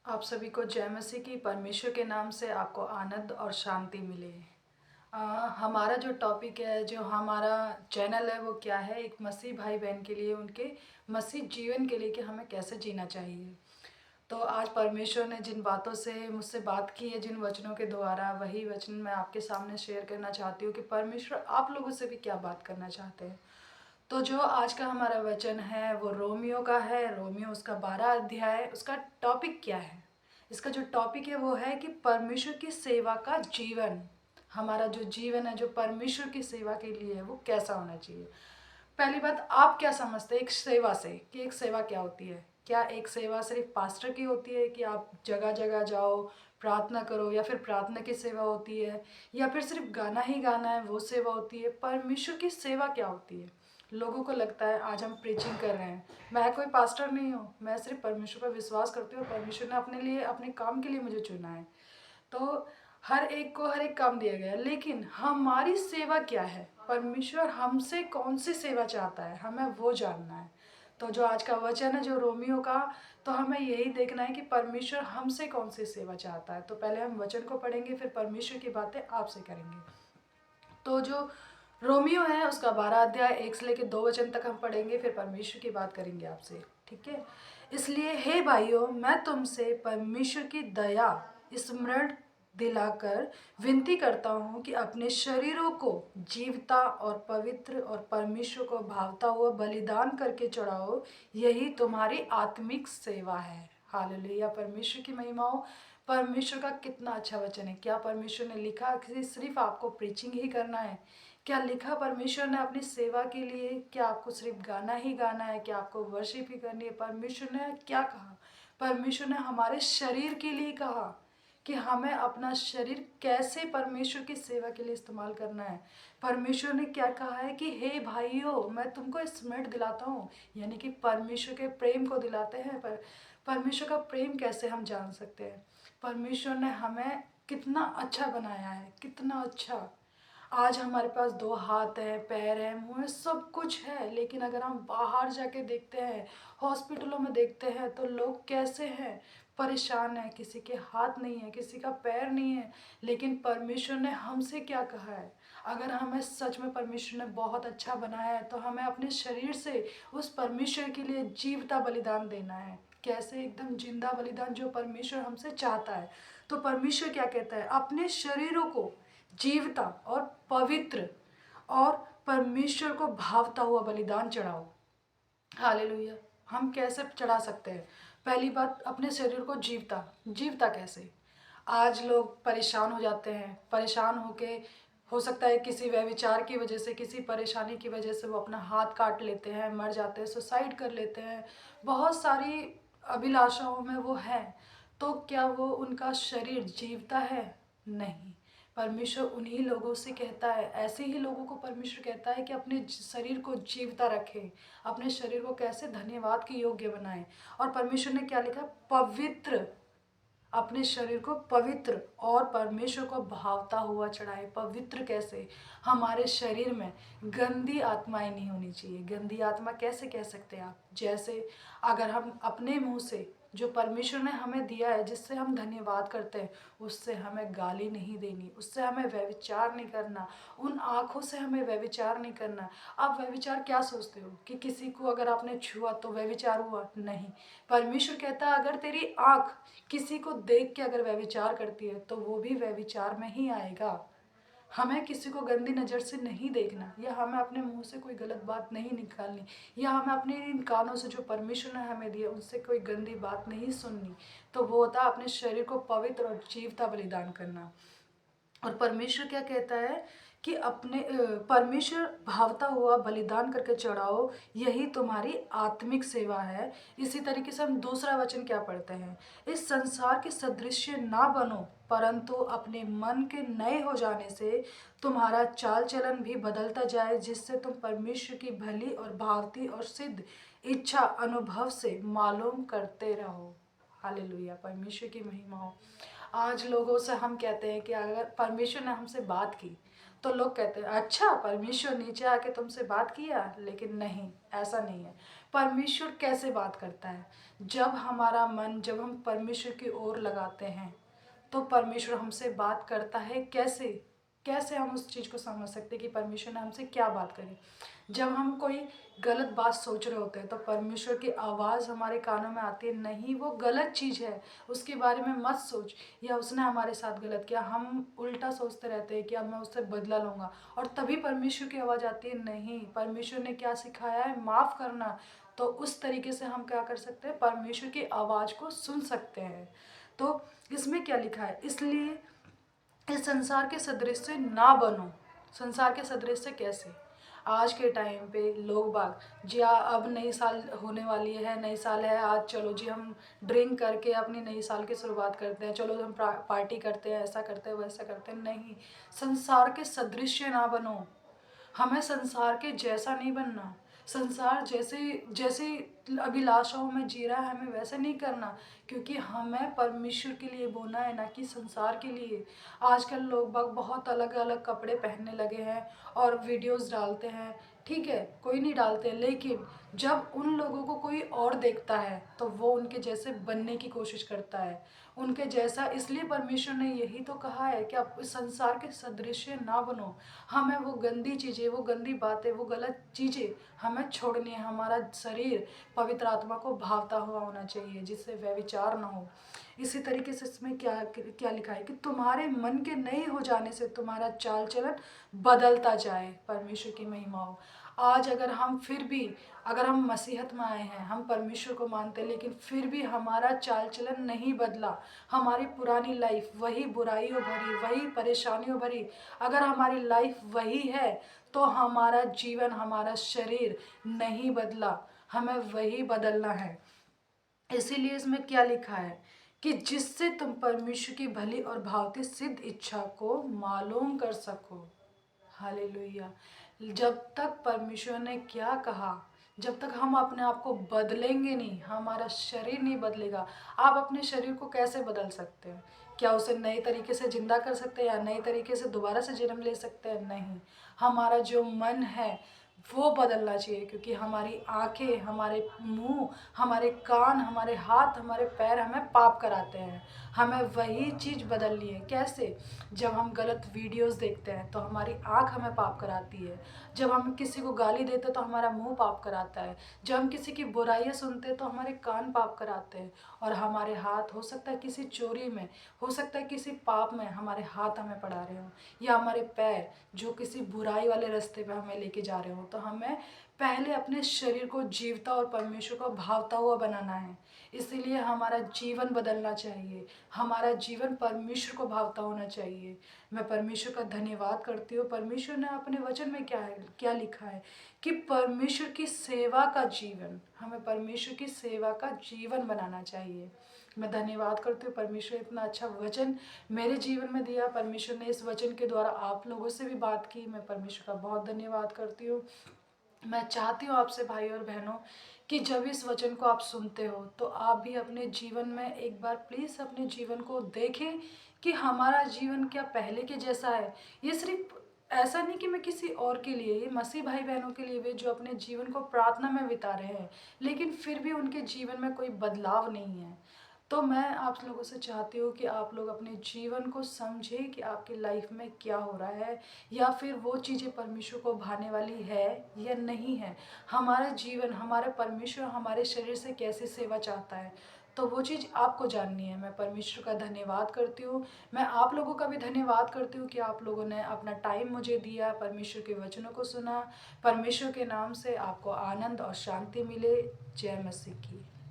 आप सभी को जय मसीह की। परमेश्वर के नाम से आपको आनंद और शांति मिले। अ, हमारा जो टॉपिक है, जो हमारा चैनल है, वो क्या है? एक मसीह भाई बहन के लिए, उनके मसीह जीवन के लिए कि हमें कैसे जीना चाहिए। तो आज परमेश्वर ने जिन बातों से मुझसे बात की है, जिन वचनों के द्वारा, वही वचन मैं आपके सामने शेयर करना चाहती हूँ कि परमेश्वर आप लोगों से भी क्या बात करना चाहते हैं। तो जो आज का हमारा वचन है वो रोमियो का है। रोमियो उसका 12 अध्याय। उसका टॉपिक क्या है? इसका जो टॉपिक है वो है कि परमेश्वर की सेवा का जीवन। हमारा जो जीवन है, जो परमेश्वर की सेवा के लिए है, वो कैसा होना चाहिए। पहली बात, आप क्या समझते हैं एक सेवा से, कि एक सेवा क्या होती है? क्या एक सेवा सिर्फ पास्टर की होती है कि आप जगह जगह जाओ, प्रार्थना करो, या फिर प्रार्थना की सेवा होती है, या फिर सिर्फ गाना ही गाना है वो सेवा होती है? परमेश्वर की सेवा क्या होती है? लोगों को लगता है आज हम प्रीचिंग कर रहे हैं, मैं कोई पास्टर नहीं हूँ, मैं सिर्फ परमेश्वर पर विश्वास करती हूँ, परमेश्वर ने अपने लिए, अपने काम के लिए मुझे चुना है। तो हर एक को हर एक काम दिया गया है, लेकिन हमारी सेवा क्या है? परमेश्वर हमसे कौन सी सेवा चाहता है, हमें वो जानना है। तो जो आज का वचन है, जो रोमियो का, तो हमें यही देखना है कि परमेश्वर हमसे कौन सी सेवा चाहता है। तो पहले हम वचन को पढ़ेंगे, फिर परमेश्वर की बातें आपसे करेंगे। तो जो रोमियो है उसका 12 अध्याय 1 से लेकर 2 वचन तक हम पढ़ेंगे, फिर परमेश्वर की बात करेंगे आपसे। ठीक है। इसलिए हे भाइयों, मैं तुमसे परमेश्वर की दया स्मरण दिलाकर विनती करता हूँ कि अपने शरीरों को जीवता और पवित्र और परमेश्वर को भावता हुआ बलिदान करके चढ़ाओ, यही तुम्हारी आत्मिक सेवा है। हालेलुया, परमेश्वर की महिमा हो। परमेश्वर का कितना अच्छा वचन है। क्या परमेश्वर ने लिखा कि सिर्फ आपको प्रीचिंग ही करना है? क्या लिखा परमेश्वर ने अपनी सेवा के लिए? क्या आपको सिर्फ गाना ही गाना है? क्या आपको वर्शिप ही करनी है? परमेश्वर ने क्या कहा? परमेश्वर ने हमारे शरीर के लिए कहा कि हमें अपना शरीर कैसे परमेश्वर की सेवा के लिए इस्तेमाल करना है। परमेश्वर ने क्या कहा है कि हे भाइयों, मैं तुमको स्मरण दिलाता हूँ, यानी कि परमेश्वर के प्रेम को दिलाते हैं। पर परमेश्वर का प्रेम कैसे हम जान सकते हैं? परमेश्वर ने हमें कितना अच्छा बनाया है, कितना अच्छा। आज हमारे पास 2 हाथ हैं, पैर हैं, मुंह है, सब कुछ है, लेकिन अगर हम बाहर जाके देखते हैं, हॉस्पिटलों में देखते हैं, तो लोग कैसे हैं? परेशान है। किसी के हाथ नहीं है, किसी का पैर नहीं है। लेकिन परमेश्वर ने हमसे क्या कहा है? अगर हमें सच में परमेश्वर ने बहुत अच्छा बनाया है, तो हमें अपने शरीर से उस परमेश्वर के लिए जीवता बलिदान देना है। कैसे? एकदम जिंदा बलिदान, जो परमेश्वर हमसे चाहता है। तो परमेश्वर क्या कहता है? अपने शरीरों को जीवता और पवित्र और परमेश्वर को भावता हुआ बलिदान चढ़ाओ। हालेलुया। हम कैसे चढ़ा सकते हैं? पहली बात, अपने शरीर को जीवता। जीवता कैसे? आज लोग परेशान हो जाते हैं, परेशान होके, हो सकता है किसी व्यभिचार की वजह से, किसी परेशानी की वजह से वो अपना हाथ काट लेते हैं, मर जाते हैं, सुसाइड कर लेते हैं। बहुत सारी अभिलाषाओं में वो है। तो क्या वो, उनका शरीर जीवता है? नहीं। परमेश्वर उन्हीं लोगों से कहता है, ऐसे ही लोगों को परमेश्वर कहता है कि अपने शरीर को जीवता रखें, अपने शरीर को कैसे धन्यवाद के योग्य बनाएं। और परमेश्वर ने क्या लिखा? पवित्र। अपने शरीर को पवित्र और परमेश्वर को भावता हुआ चढ़ाए। पवित्र कैसे? हमारे शरीर में गंदी आत्माएं नहीं होनी चाहिए। गंदी आत्मा कैसे कह सकते हैं आप? जैसे अगर हम अपने मुंह से, जो परमेश्वर ने हमें दिया है, जिससे हम धन्यवाद करते हैं, उससे हमें गाली नहीं देनी, उससे हमें व्यभिचार नहीं करना, उन आँखों से हमें व्यभिचार नहीं करना। आप व्यभिचार क्या सोचते हो कि किसी को अगर आपने छुआ तो व्यभिचार हुआ? नहीं। परमेश्वर कहता है अगर तेरी आँख किसी को देख के अगर व्यभिचार करती है, तो वो भी व्यभिचार में ही आएगा। हमें किसी को गंदी नज़र से नहीं देखना, या हमें अपने मुंह से कोई गलत बात नहीं निकालनी, या हमें अपने इन कानों से, जो परमेश्वर ने हमें दिए, उनसे कोई गंदी बात नहीं सुननी। तो वो होता है अपने शरीर को पवित्र और जीवता बलिदान करना। और परमेश्वर क्या कहता है कि अपने परमेश्वर भावता हुआ बलिदान करके चढ़ाओ, यही तुम्हारी आत्मिक सेवा है। इसी तरीके से हम दूसरा वचन क्या पढ़ते हैं? इस संसार के सदृश्य ना बनो, परंतु अपने मन के नए हो जाने से तुम्हारा चाल चलन भी बदलता जाए, जिससे तुम परमेश्वर की भली और भावती और सिद्ध इच्छा अनुभव से मालूम करते रहो। हालेलुया, परमेश्वर की महिमा हो। आज लोगों से हम कहते हैं कि अगर परमेश्वर ने हमसे बात की, तो लोग कहते हैं अच्छा परमेश्वर नीचे आके तुमसे बात किया, लेकिन नहीं, ऐसा नहीं है। परमेश्वर कैसे बात करता है? जब हमारा मन, जब हम परमेश्वर की ओर लगाते हैं तो परमेश्वर हमसे बात करता है। कैसे? कैसे हम उस चीज़ को समझ सकते हैं कि परमेश्वर ने हमसे क्या बात करी? जब हम कोई गलत बात सोच रहे होते हैं तो परमेश्वर की आवाज़ हमारे कानों में आती है, नहीं वो गलत चीज़ है, उसके बारे में मत सोच, या उसने हमारे साथ गलत किया। हम उल्टा सोचते रहते हैं कि अब मैं उससे बदला लूँगा, और तभी परमेश्वर की आवाज़ आती है, नहीं परमेश्वर ने क्या सिखाया है, माफ़ करना। तो उस तरीके से हम क्या कर सकते हैं, परमेश्वर की आवाज़ को सुन सकते हैं। तो इसमें क्या लिखा है, इसलिए इस संसार के सदृश ना बनो। संसार के सदृश कैसे? आज के टाइम पे लोग बाग जी अब नई साल होने वाली है, नई साल है आज, चलो जी हम ड्रिंक करके अपनी नई साल की शुरुआत करते हैं, चलो हम पार्टी करते हैं, ऐसा करते हैं, वैसा करते हैं। नहीं, संसार के सदृश ना बनो। हमें संसार के जैसा नहीं बनना। संसार जैसे जैसे अभिलाषाओं में जी रहा है, हमें वैसे नहीं करना, क्योंकि हमें परमेश्वर के लिए बोना है, ना कि संसार के लिए। आजकल लोग बाग बहुत अलग अलग कपड़े पहनने लगे हैं और वीडियोस डालते हैं। ठीक है, कोई नहीं डालते, लेकिन जब उन लोगों को कोई और देखता है तो वो उनके जैसे बनने की कोशिश करता है, उनके जैसा। इसलिए परमेश्वर ने यही तो कहा है कि आप इस संसार के सदृश ना बनो। हमें वो गंदी चीज़ें, वो गंदी बातें, वो गलत चीज़ें हमें छोड़नी है। हमारा शरीर पवित्र आत्मा को भावता हुआ होना चाहिए, जिससे व्यभिचार ना हो। इसी तरीके से इसमें क्या क्या लिखा है कि तुम्हारे मन के नए हो जाने से तुम्हारा चाल चलन बदलता जाए। परमेश्वर की महिमा हो। आज अगर हम फिर भी, अगर हम मसीहत में आए हैं, हम परमेश्वर को मानते हैं, लेकिन फिर भी हमारा चाल चलन नहीं बदला, हमारी पुरानी लाइफ वही बुराइयों भरी, वही परेशानियों भरी, अगर हमारी लाइफ वही है, तो हमारा जीवन, हमारा शरीर नहीं बदला, हमें वही बदलना है। इसीलिए इसमें क्या लिखा है कि जिससे तुम परमेश्वर की भली और भावती सिद्ध इच्छा को मालूम कर सको। हालेलुया। जब तक परमेश्वर ने क्या कहा, जब तक हम अपने आप को बदलेंगे नहीं, हमारा शरीर नहीं बदलेगा। आप अपने शरीर को कैसे बदल सकते हैं? क्या उसे नए तरीके से जिंदा कर सकते हैं, या नए तरीके से दोबारा से जन्म ले सकते हैं? नहीं। हमारा जो मन है वो बदलना चाहिए, क्योंकि हमारी आंखें, हमारे मुंह, हमारे कान, हमारे हाथ, हमारे पैर हमें पाप कराते हैं। हमें वही चीज़ बदलनी है। कैसे? जब हम गलत वीडियोस देखते हैं तो हमारी आंख हमें पाप कराती है। जब हम किसी को गाली देते हैं तो हमारा मुंह पाप कराता है। जब हम किसी की बुराइयां सुनते हैं तो हमारे कान पाप कराते हैं। और हमारे हाथ, हो सकता है किसी चोरी में, हो सकता है किसी पाप में हमारे हाथ हमें पड़ा रहे हों, या हमारे पैर जो किसी बुराई वाले रास्ते पे हमें लेके जा रहे हों। तो हमें पहले अपने शरीर को जीवता और परमेश्वर को भावता हुआ बनाना है। इसीलिए हमारा जीवन बदलना चाहिए, हमारा जीवन परमेश्वर को भावता होना चाहिए। मैं परमेश्वर का धन्यवाद करती हूँ। परमेश्वर ने अपने वचन में क्या है, क्या लिखा है कि परमेश्वर की सेवा का जीवन, हमें परमेश्वर की सेवा का जीवन बनाना चाहिए। मैं धन्यवाद करती हूँ, परमेश्वर इतना अच्छा वचन मेरे जीवन में दिया। परमेश्वर ने इस वचन के द्वारा आप लोगों से भी बात की। मैं परमेश्वर का बहुत धन्यवाद करती हूँ। मैं चाहती हूँ आपसे भाई और बहनों कि जब इस वचन को आप सुनते हो तो आप भी अपने जीवन में एक बार प्लीज़ अपने जीवन को देखें कि हमारा जीवन क्या पहले के जैसा है। ये सिर्फ ऐसा नहीं कि मैं किसी और के लिए, ये मसीह भाई बहनों के लिए भी जो अपने जीवन को प्रार्थना में बिता रहे हैं, लेकिन फिर भी उनके जीवन में कोई बदलाव नहीं है। तो मैं आप लोगों से चाहती हूँ कि आप लोग अपने जीवन को समझें कि आपकी लाइफ में क्या हो रहा है, या फिर वो चीज़ें परमेश्वर को भाने वाली है या नहीं है। हमारा जीवन, हमारे परमेश्वर हमारे शरीर से कैसी सेवा चाहता है, तो वो चीज़ आपको जाननी है। मैं परमेश्वर का धन्यवाद करती हूँ। मैं आप लोगों का भी धन्यवाद करती हूँ कि आप लोगों ने अपना टाइम मुझे दिया, परमेश्वर के वचनों को सुना। परमेश्वर के नाम से आपको आनंद और शांति मिले। जय मसीह की।